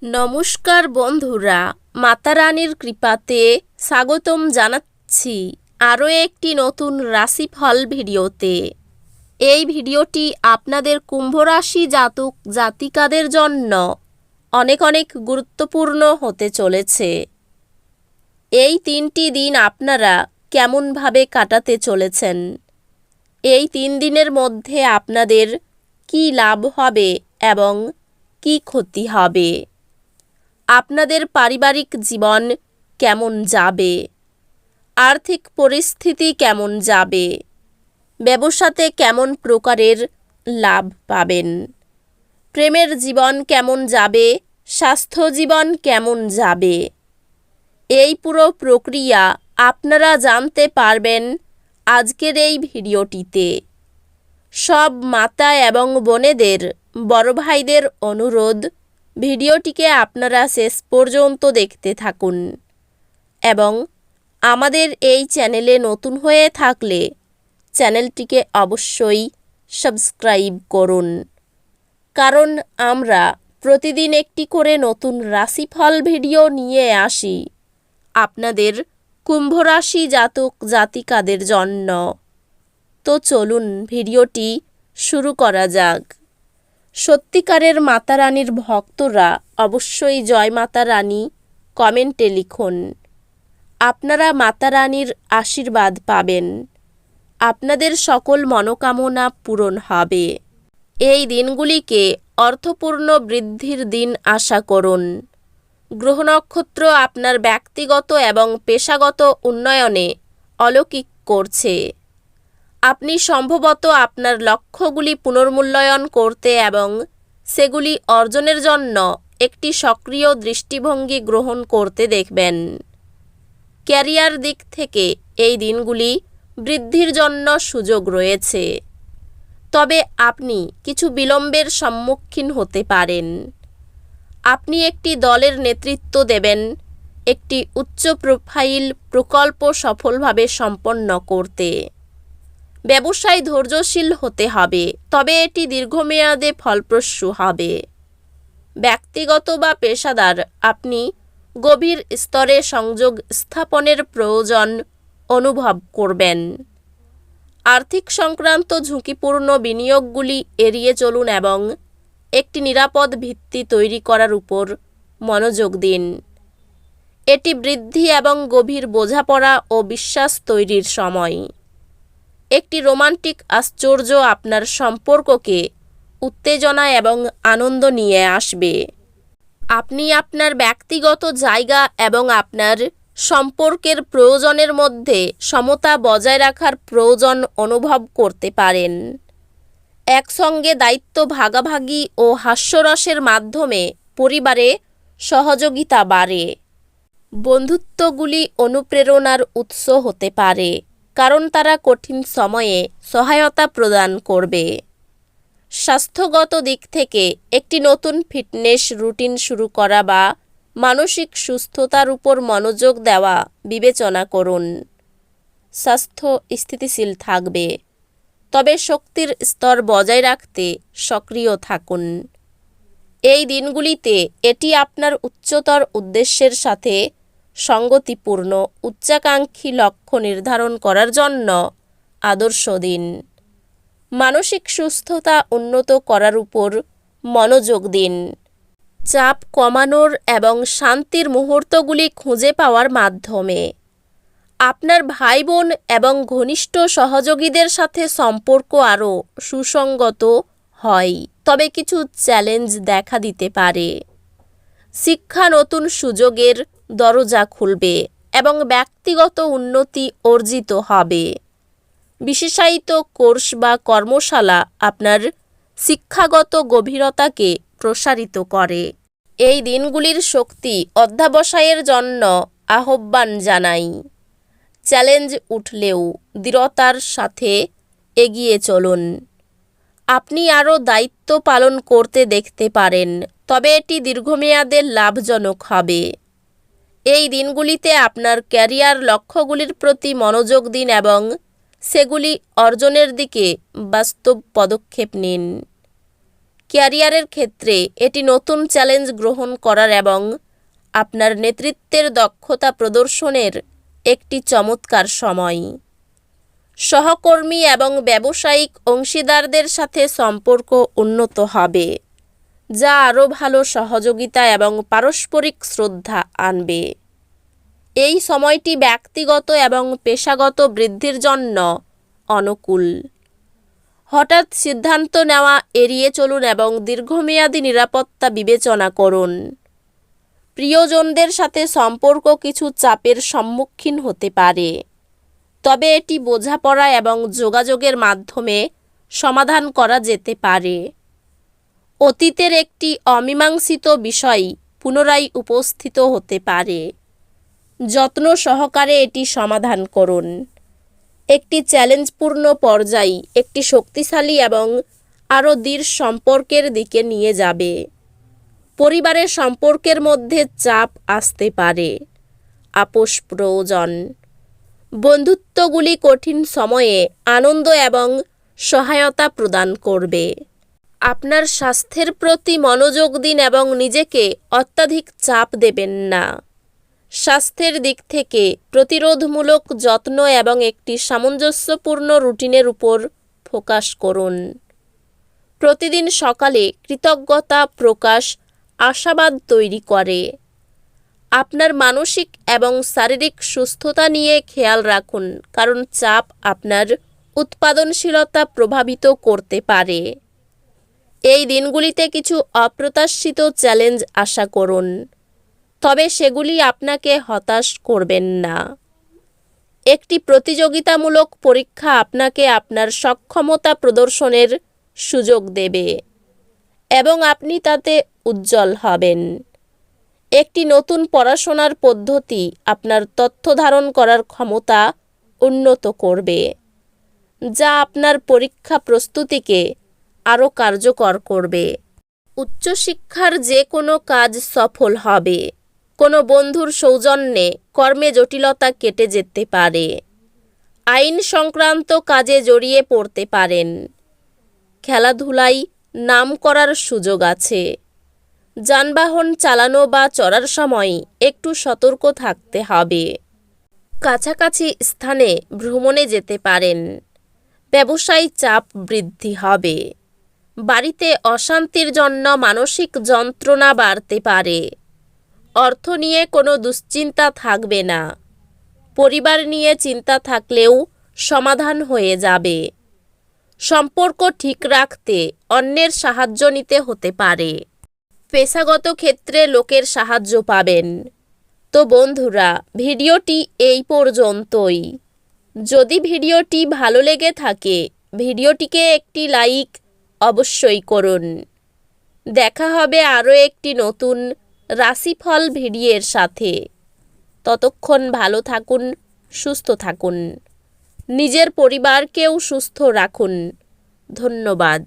নমস্কার বন্ধুরা, মাতা রানীর কৃপাতে স্বাগতম জানাচ্ছি আরও একটি নতুন রাশিফল ভিডিওতে। এই ভিডিওটি আপনাদের কুম্ভ রাশি জাতক জাতিকাদের জন্য অনেক অনেক গুরুত্বপূর্ণ হতে চলেছে। এই 3টি দিন আপনারা কেমনভাবে কাটাতে চলেছেন, এই 3 দিনের মধ্যে আপনাদের কি লাভ হবে এবং কি ক্ষতি হবে, আপনাদের পারিবারিক জীবন কেমন যাবে, আর্থিক পরিস্থিতি কেমন যাবে, ব্যবসাতে কেমন প্রকারের লাভ পাবেন, প্রেমের জীবন কেমন যাবে, স্বাস্থ্য জীবন কেমন যাবে, এই পুরো প্রক্রিয়া আপনারা জানতে পারবেন আজকের এই ভিডিওটিতে। সব মাতা এবং বোনেদের, বড় ভাইদের অনুরোধ, ভিডিওটিকে আপনারা শেষ পর্যন্ত দেখতে থাকুন এবং আমাদের এই চ্যানেলে নতুন হয়ে থাকলে চ্যানেলটিকে অবশ্যই সাবস্ক্রাইব করুন, কারণ আমরা প্রতিদিন একটি করে নতুন রাশিফল ভিডিও নিয়ে আসি আপনাদের কুম্ভ রাশি জাতক জাতিকাদের জন্য। তো চলুন ভিডিওটি শুরু করা যাক। সত্যিকারের মাতা রানীর ভক্তরা অবশ্যই জয় মাতা রানী কমেন্টে লিখুন। আপনারা মাতা রানীর আশীর্বাদ পাবেন, আপনাদের সকল মনোকামনা পূরণ হবে। এই দিনগুলিকে অর্থপূর্ণ বৃদ্ধির দিন আশা করুন। গ্রহ নক্ষত্র আপনার ব্যক্তিগত এবং পেশাগত উন্নয়নে অলৌকিক করছে। আপনি সম্ভবত আপনার লক্ষ্যগুলি পুনর্মূল্যায়ন করতে এবং সেগুলি অর্জনের জন্য একটি সক্রিয় দৃষ্টিভঙ্গি গ্রহণ করতে দেখবেন। ক্যারিয়ার দিক থেকে এই দিনগুলি বৃদ্ধির জন্য সুযোগ রয়েছে, তবে আপনি কিছু বিলম্বের সম্মুখীন হতে পারেন। আপনি একটি দলের নেতৃত্ব দেবেন একটি উচ্চ প্রোফাইল প্রকল্প সফলভাবে সম্পন্ন করতে। ব্যবসায় ধৈর্যশীল হতে হবে, তবে এটি দীর্ঘমেয়াদে ফলপ্রসূ হবে। ব্যক্তিগত বা পেশাদার, আপনি গভীর স্তরে সংযোগ স্থাপনের প্রয়োজন অনুভব করবেন। আর্থিক সংক্রান্ত ঝুঁকিপূর্ণ বিনিয়োগগুলি এড়িয়ে চলুন এবং একটি নিরাপদ ভিত্তি তৈরি করার উপর মনোযোগ দিন। এটি বৃদ্ধি এবং গভীর বোঝাপড়া ও বিশ্বাস তৈরির সময়। একটি রোমান্টিক আশ্চর্য আপনার সম্পর্ককে উত্তেজনা এবং আনন্দ নিয়ে আসবে। আপনি আপনার ব্যক্তিগত জায়গা এবং আপনার সম্পর্কের প্রয়োজনের মধ্যে সমতা বজায় রাখার প্রয়োজন অনুভব করতে পারেন। একসঙ্গে দায়িত্ব ভাগাভাগি ও হাস্যরসের মাধ্যমে পরিবারে সহযোগিতা বাড়ে। বন্ধুত্বগুলি অনুপ্রেরণার উৎস হতে পারে, কারণ তারা কঠিন সময়ে সহায়তা প্রদান করবে। স্বাস্থ্যগত দিক থেকে একটি নতুন ফিটনেস রুটিন শুরু করা বা মানসিক সুস্থতার উপর মনোযোগ দেওয়া বিবেচনা করুন। স্বাস্থ্য স্থিতিশীল থাকবে, তবে শক্তির স্তর বজায় রাখতে সক্রিয় থাকুন। এই দিনগুলিতে এটি আপনার উচ্চতর উদ্দেশ্যের সাথে সঙ্গতিপূর্ণ উচ্চাকাঙ্ক্ষী লক্ষ্য নির্ধারণ করার জন্য আদর্শ দিন। মানসিক সুস্থতা উন্নত করার উপর মনোযোগ দিন। চাপ কমানোর এবং শান্তির মুহূর্তগুলি খুঁজে পাওয়ার মাধ্যমে আপনার ভাই বোন এবং ঘনিষ্ঠ সহযোগীদের সাথে সম্পর্ক আরও সুসংগত হয়, তবে কিছু চ্যালেঞ্জ দেখা দিতে পারে। শিক্ষা নতুন সুযোগের দরজা খুলবে এবং ব্যক্তিগত উন্নতি অর্জিত হবে। বিশেষায়িত কোর্স বা কর্মশালা আপনার শিক্ষাগত গভীরতাকে প্রসারিত করে। এই দিনগুলির শক্তি অধ্যবসায়ের জন্য আহ্বান জানাই। চ্যালেঞ্জ উঠলেও দৃঢ়তার সাথে এগিয়ে চলুন। আপনি আরও দায়িত্ব পালন করতে দেখতে পারেন, তবে এটি দীর্ঘমেয়াদে লাভজনক হবে। এই দিনগুলিতে আপনার ক্যারিয়ার লক্ষ্যগুলির প্রতি মনোযোগ দিন এবং সেগুলি অর্জনের দিকে বাস্তব পদক্ষেপ নিন। ক্যারিয়ারের ক্ষেত্রে এটি নতুন চ্যালেঞ্জ গ্রহণ করার এবং আপনার নেতৃত্বের দক্ষতা প্রদর্শনের একটি চমৎকার সময়। সহকর্মী এবং ব্যবসায়িক অংশীদারদের সাথে সম্পর্ক উন্নত হবে, যা আরও ভালো সহযোগিতা এবং পারস্পরিক শ্রদ্ধা আনবে। এই সময়টি ব্যক্তিগত এবং পেশাগত বৃদ্ধির জন্য অনুকূল। হঠাৎ সিদ্ধান্ত নেওয়া এড়িয়ে চলুন এবং দীর্ঘমেয়াদী নিরাপত্তা বিবেচনা করুন। প্রিয়জনদের সাথে সম্পর্ক কিছু চাপের সম্মুখীন হতে পারে, তবে এটি বোঝাপড়া এবং যোগাযোগের মাধ্যমে সমাধান করা যেতে পারে। অতীতের একটি অমীমাংসিত বিষয় পুনরায় উপস্থিত হতে পারে। যত্ন সহকারে এটি সমাধান করুন। একটি চ্যালেঞ্জপূর্ণ পর্যায় একটি শক্তিশালী এবং আরও দৃঢ় সম্পর্কের দিকে নিয়ে যাবে। পরিবারের সম্পর্কের মধ্যে চাপ আসতে পারে। আপোষ প্রয়োজন। বন্ধুত্বগুলি কঠিন সময়ে আনন্দ এবং সহায়তা প্রদান করবে। আপনার স্বাস্থ্যের প্রতি মনোযোগ দিন এবং নিজেকে অত্যাধিক চাপ দেবেন না। স্বাস্থ্যের দিক থেকে প্রতিরোধমূলক যত্ন এবং একটি সামঞ্জস্যপূর্ণ রুটিনের উপর ফোকাস করুন। প্রতিদিন সকালে কৃতজ্ঞতা প্রকাশ আশাবাদ তৈরি করে। আপনার মানসিক এবং শারীরিক সুস্থতা নিয়ে খেয়াল রাখুন, কারণ চাপ আপনার উৎপাদনশীলতা প্রভাবিত করতে পারে। এই দিনগুলিতে কিছু অপ্রত্যাশিত চ্যালেঞ্জ আশা করুন, তবে সেগুলি আপনাকে হতাশ করবেন না। একটি প্রতিযোগিতামূলক পরীক্ষা আপনাকে আপনার সক্ষমতা প্রদর্শনের সুযোগ দেবে এবং আপনি তাতে উজ্জ্বল হবেন। একটি নতুন পড়াশোনার পদ্ধতি আপনার তথ্য ধারণ করার ক্ষমতা উন্নত করবে, যা আপনার পরীক্ষা প্রস্তুতিকে আরও কার্যকর করবে। উচ্চশিক্ষার যে কোনো কাজ সফল হবে। কোনো বন্ধুর সৌজন্যে কর্মে জটিলতা কেটে যেতে পারে। আইন সংক্রান্ত কাজে জড়িয়ে পড়তে পারেন। খেলাধুলায় নাম করার সুযোগ আছে। যানবাহন চালানো বা চড়ার সময় একটু সতর্ক থাকতে হবে। কাছাকাছি স্থানে ভ্রমণে যেতে পারেন। ব্যবসায় চাপ বৃদ্ধি হবে। বাড়িতে অশান্তির জন্য মানসিক যন্ত্রণা বাড়তে পারে। অর্থ নিয়ে কোনো দুশ্চিন্তা থাকবে না। পরিবার নিয়ে চিন্তা থাকলেও সমাধান হয়ে যাবে। সম্পর্ক ঠিক রাখতে অন্যের সাহায্য নিতে হতে পারে। পেশাগত ক্ষেত্রে লোকের সাহায্য পাবেন। তো বন্ধুরা, ভিডিওটি এই পর্যন্তই। যদি ভিডিওটি ভালো লেগে থাকে, ভিডিওটিকে একটি লাইক অবশ্যই করুন। দেখা হবে আরও একটি নতুন রাশিফল ভিডিওর সাথে। ততক্ষণ ভালো থাকুন, সুস্থ থাকুন। নিজের পরিবারকেও সুস্থ রাখুন। ধন্যবাদ।